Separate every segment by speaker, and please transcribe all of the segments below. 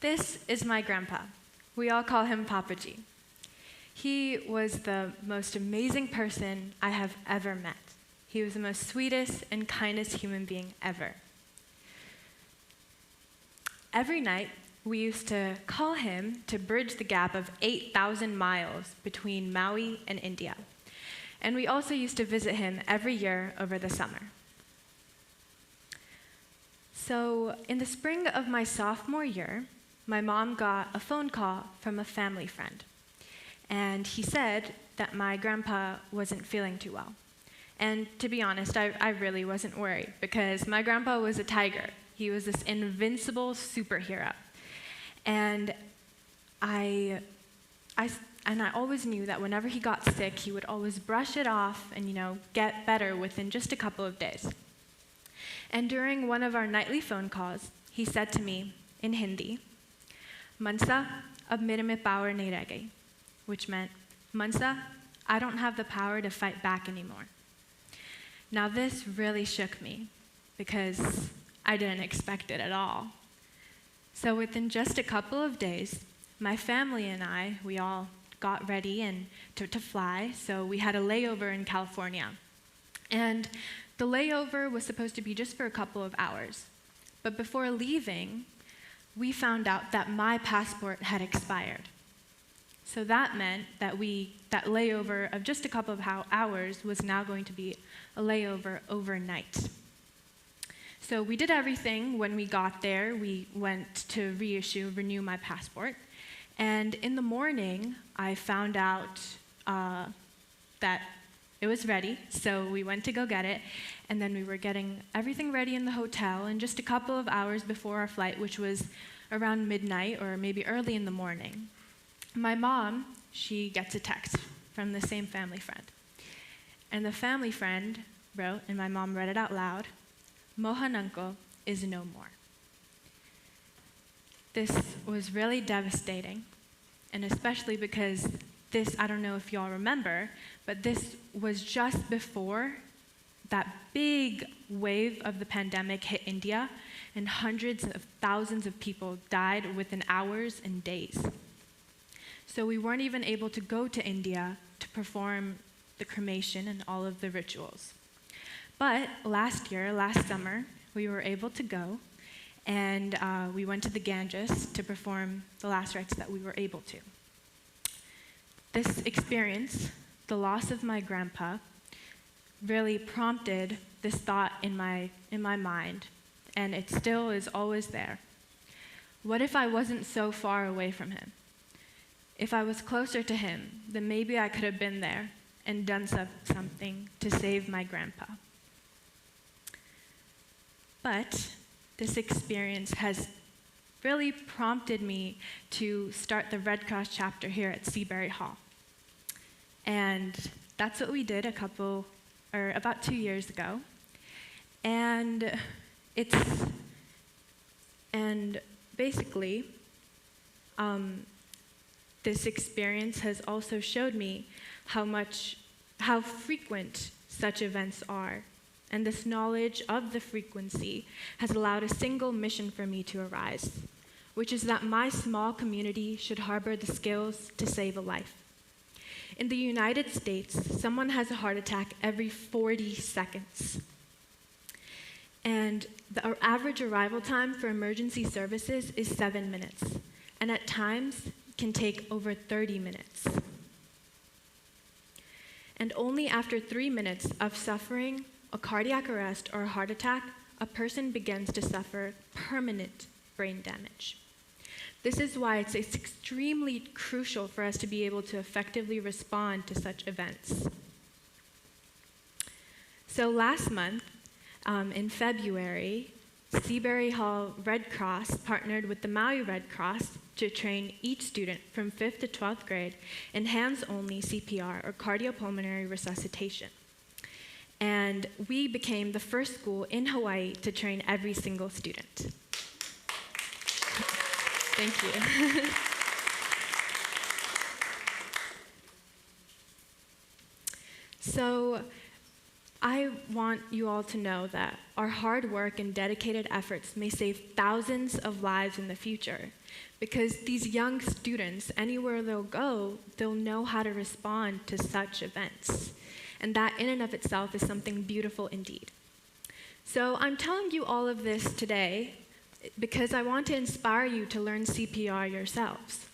Speaker 1: This is my grandpa. We all call him Papa G. He was the most amazing person I have ever met. He was the most sweetest and kindest human being ever. Every night, we used to call him to bridge the gap of 8,000 miles between Maui and India. And we also used to visit him every year over the summer. So, in the spring of my sophomore year, my mom got a phone call from a family friend. And he said that my grandpa wasn't feeling too well. And to be honest, I really wasn't worried because my grandpa was a tiger. He was this invincible superhero. And I always knew that whenever he got sick, he would always brush it off and, get better within just a couple of days. And during one of our nightly phone calls, he said to me in Hindi, "Mansa, ab mere mein power nahi reh gayi," which meant, "Mansa, I don't have the power to fight back anymore." Now this really shook me because I didn't expect it at all. So within just a couple of days, my family and we all got ready and to fly, so we had a layover in California. And the layover was supposed to be just for a couple of hours. But before leaving, we found out that my passport had expired. So that meant that that layover of just a couple of hours was now going to be a layover overnight. So we did everything. When we got there, we went to renew my passport. And in the morning, I found out that it was ready, so we went to go get it, and then we were getting everything ready in the hotel, and just a couple of hours before our flight, which was around midnight or maybe early in the morning, my mom, she gets a text from the same family friend. And the family friend wrote, and my mom read it out loud, "Mohan uncle is no more." This was really devastating, and especially because this, I don't know if y'all remember, but this was just before that big wave of the pandemic hit India, and hundreds of thousands of people died within hours and days. So we weren't even able to go to India to perform the cremation and all of the rituals. But last summer, we were able to go, and we went to the Ganges to perform the last rites that we were able to. This experience, the loss of my grandpa, really prompted this thought in my mind, and it still is always there. What if I wasn't so far away from him? If I was closer to him, then maybe I could have been there and done something to save my grandpa. But this experience has really prompted me to start the Red Cross chapter here at SeaburyHall. And that's what we did about 2 years ago. And basically, this experience has also showed me how frequent such events are. And this knowledge of the frequency has allowed a single mission for me to arise, which is that my small community should harbor the skills to save a life. In the United States, someone has a heart attack every 40 seconds. And the average arrival time for emergency services is 7 minutes, and at times can take over 30 minutes. And only after 3 minutes of suffering a cardiac arrest or a heart attack, a person begins to suffer permanent brain damage. This is why it's extremely crucial for us to be able to effectively respond to such events. So last month, in February, SeaburyHall Red Cross partnered with the Maui Red Cross to train each student from 5th to 12th grade in hands-only CPR or cardiopulmonary resuscitation. And we became the first school in Hawaii to train every single student. Thank you. So I want you all to know that our hard work and dedicated efforts may save thousands of lives in the future, because these young students, anywhere they'll go, they'll know how to respond to such events. And that in and of itself is something beautiful indeed. So I'm telling you all of this today because I want to inspire you to learn CPR yourselves.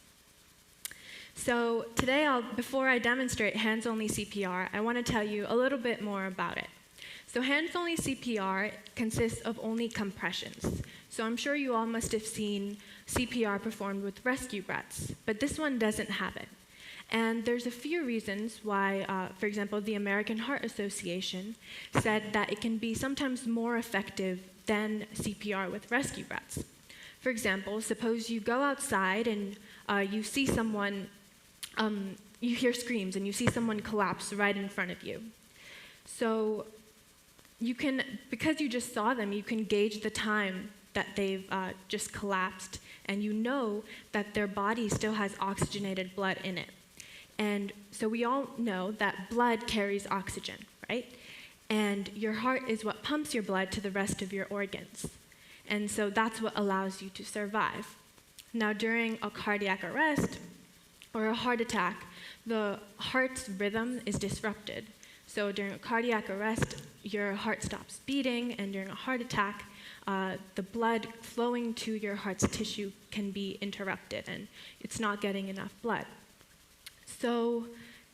Speaker 1: So today, before I demonstrate hands-only CPR, I want to tell you a little bit more about it. So hands-only CPR consists of only compressions. So I'm sure you all must have seen CPR performed with rescue breaths, but this one doesn't have it. And there's a few reasons why, for example, the American Heart Association said that it can be sometimes more effective than CPR with rescue breaths. For example, suppose you go outside and you see someone, you hear screams and you see someone collapse right in front of you. So you can, because you just saw them, you can gauge the time that they've just collapsed, and you know that their body still has oxygenated blood in it. And so we all know that blood carries oxygen, right? And your heart is what pumps your blood to the rest of your organs. And so that's what allows you to survive. Now, during a cardiac arrest or a heart attack, the heart's rhythm is disrupted. So during a cardiac arrest, your heart stops beating, and during a heart attack, the blood flowing to your heart's tissue can be interrupted, and it's not getting enough blood. So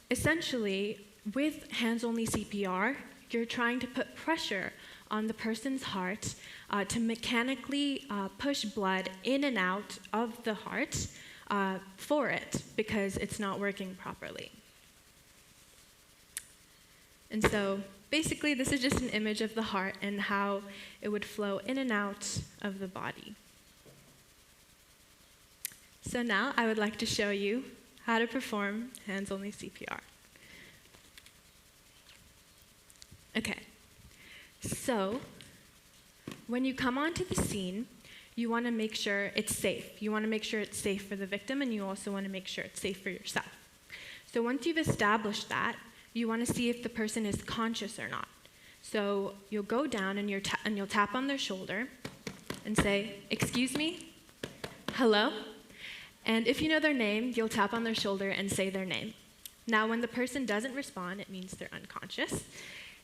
Speaker 1: essentially, with hands-only CPR, you're trying to put pressure on the person's heart to mechanically push blood in and out of the heart for it, because it's not working properly. And so basically, this is just an image of the heart and how it would flow in and out of the body. So now I would like to show you how to perform hands-only CPR. Okay, so when you come onto the scene, you want to make sure it's safe. You want to make sure it's safe for the victim, and you also want to make sure it's safe for yourself. So once you've established that, you want to see if the person is conscious or not. So you'll go down and you'll tap on their shoulder and say, "Excuse me? Hello?" And if you know their name, you'll tap on their shoulder and say their name. Now, when the person doesn't respond, it means they're unconscious.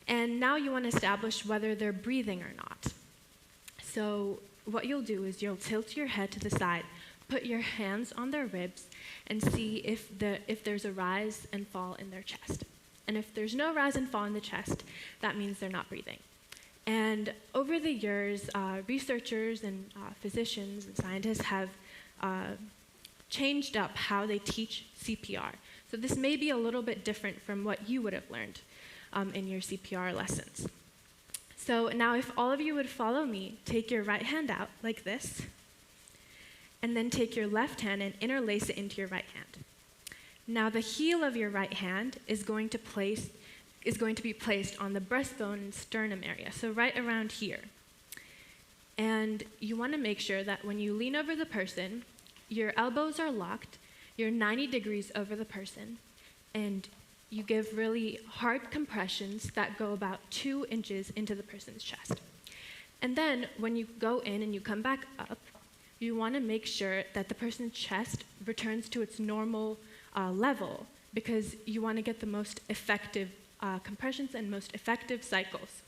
Speaker 1: And now you want to establish whether they're breathing or not. So what you'll do is you'll tilt your head to the side, put your hands on their ribs, and see if there's a rise and fall in their chest. And if there's no rise and fall in the chest, that means they're not breathing. And over the years, researchers and physicians and scientists have changed up how they teach CPR. So this may be a little bit different from what you would have learned in your CPR lessons. So now if all of you would follow me, take your right hand out like this, and then take your left hand and interlace it into your right hand. Now the heel of your right hand is going to be placed on the breastbone and sternum area, so right around here. And you want to make sure that when you lean over the person, your elbows are locked, you're 90 degrees over the person, and you give really hard compressions that go about 2 inches into the person's chest. And then when you go in and you come back up, you want to make sure that the person's chest returns to its normal level, because you want to get the most effective compressions and most effective cycles.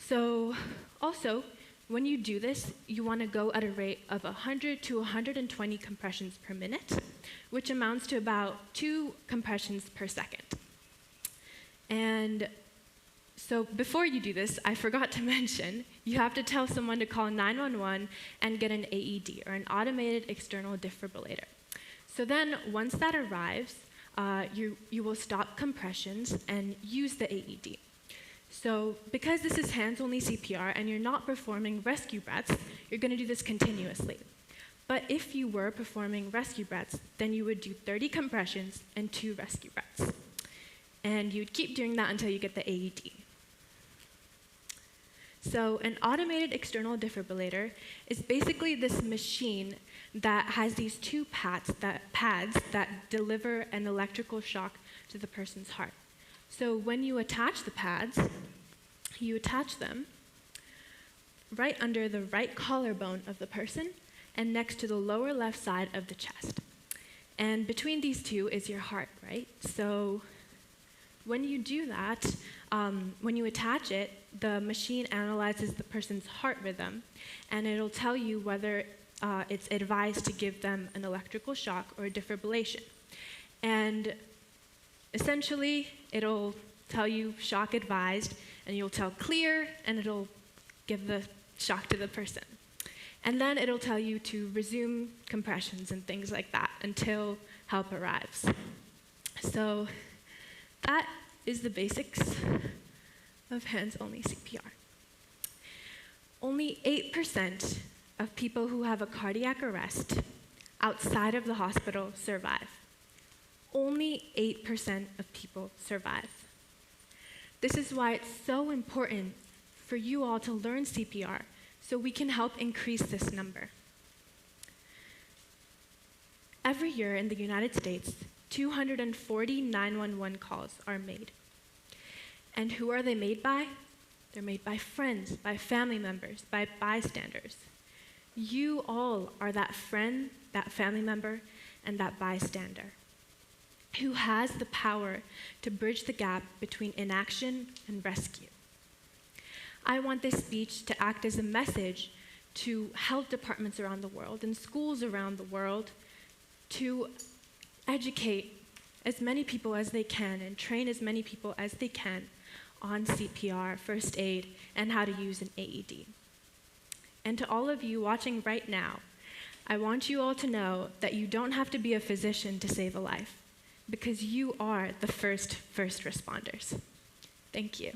Speaker 1: So also, when you do this, you want to go at a rate of 100 to 120 compressions per minute, which amounts to about 2 compressions per second. And so before you do this, I forgot to mention, you have to tell someone to call 911 and get an AED, or an automated external defibrillator. So then, once that arrives, you will stop compressions and use the AED. So because this is hands-only CPR and you're not performing rescue breaths, you're going to do this continuously. But if you were performing rescue breaths, then you would do 30 compressions and 2 rescue breaths. And you'd keep doing that until you get the AED. So an automated external defibrillator is basically this machine that has these 2 pads that deliver an electrical shock to the person's heart. So when you attach the pads, You attach them right under the right collarbone of the person and next to the lower left side of the chest. And between these two is your heart, right? So when you do that, when you attach it, the machine analyzes the person's heart rhythm, and it'll tell you whether it's advised to give them an electrical shock or a defibrillation. And essentially, it'll tell you shock advised, and you'll tell clear, and it'll give the shock to the person. And then it'll tell you to resume compressions and things like that until help arrives. So that is the basics of hands-only CPR. Only 8% of people who have a cardiac arrest outside of the hospital survive. Only 8% of people survive. This is why it's so important for you all to learn CPR so we can help increase this number. Every year in the United States, 240 911 calls are made. And who are they made by? They're made by friends, by family members, by bystanders. You all are that friend, that family member, and that bystander who has the power to bridge the gap between inaction and rescue. I want this speech to act as a message to health departments around the world and schools around the world to educate as many people as they can and train as many people as they can on CPR, first aid, and how to use an AED. And to all of you watching right now, I want you all to know that you don't have to be a physician to save a life, because you are the first responders. Thank you.